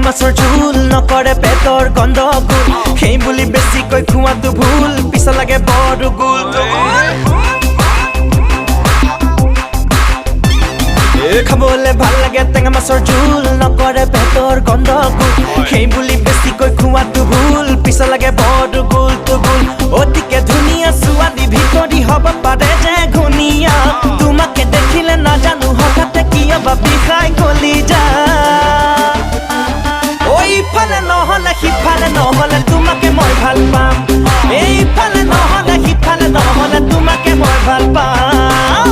মাছৰ ঝোল নকৰে পেটৰ গণ্ডগোল সেই বুলি বেছিকৈ খোৱাটো ভুল পিছ লাগে বড় গোল খাবলে ভাল লাগে টেঙা মাছৰ ঝোল নকৰে পেটৰ গণ্ডগোল সেই বুলি বেছিকৈ খোৱাটো ভুল পিছ লাগে বড় গোল অতিকে ধুনীয়া ছোৱালী ভিতৰি হ'ব পাৰে যে ঘুনীয়া তোমাকে দেখিলে নাজানো হঠাতে কিয় বা বিষাই গলি যা এইফালে নহ'লে সিফালে নহ'লে তোমাকে মই ভাল পাম এইফালে নহ'লে সিফালে নহ'লে তোমাকে মই ভাল পাম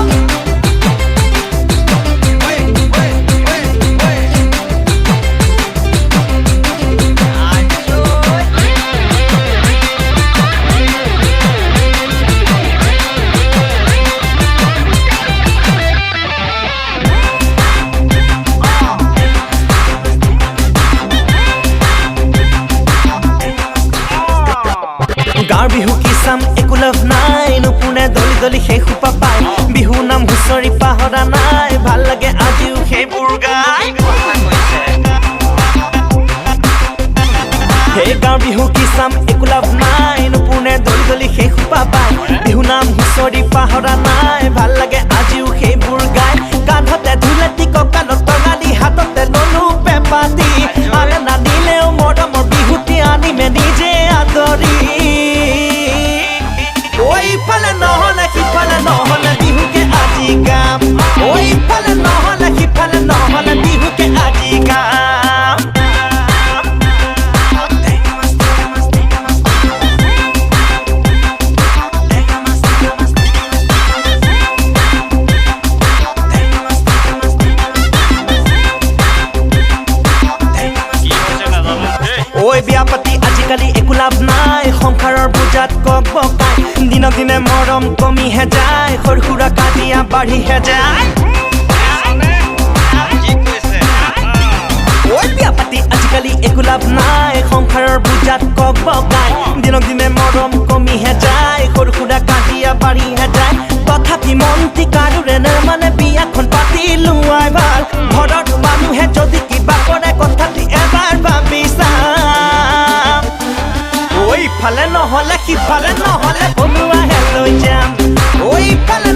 গাঁৱৰ বিহু কি চাম একো লাভ নাই নুপুনে দলি দলি সেই সোপা পাই বিহু নাম হুঁচৰি পাহৰা নাই ভাল লাগে আজিও সেইবোৰ গাই সেই গাঁৱৰ বিহু কি চাম একো লাভ নাই নুপুনে দলি দলি সেই সোপা পাই বিহু নাম হুঁচৰি পাহৰা নাই ভাল লাগে আজিও সেইবোৰ গাই কান্ধতে ধুলেটি কঁকালত টঙালি হাততে ললো পেপাতি আনে নানিলেও মৰমৰ বিহুটি আনিমে নিজে আদৰি ওইফালে নহ'লে সিফালে নহ'লে বিহুকে আজি গাম ওইফালে নহ'লে সিফালে নহ'লে বিহুকে আজি গাম ঐ বিয়া পাতি আজিকালি একো লাভ নাই সংসাৰৰ বুজাত কক বকাই দিনক দিনে মৰম কমিহে যায় সৰু সুৰা কাজিয়া বাঢ়িহে যায় ঐ বিয়া পাতি আজিকালি একো লাভ নাই সংসাৰৰ বুজাত কক বকাই দিনক দিনে মৰম কমিহে যায় সৰু সুৰা কাজিয়া বাঢ়িহে যায় তথাপি মন্ত্ৰী কাৰোৰে মানে বিয়াখন পাতি লোৱাই ভাল ঘৰৰ মানুহে যদি কিবা কৰে কথাটি এবাৰ ভাবি চাম ওইফালে নহ'লে সিফালে নহ'লে বনোৱাহে লৈ যাম ওইফালে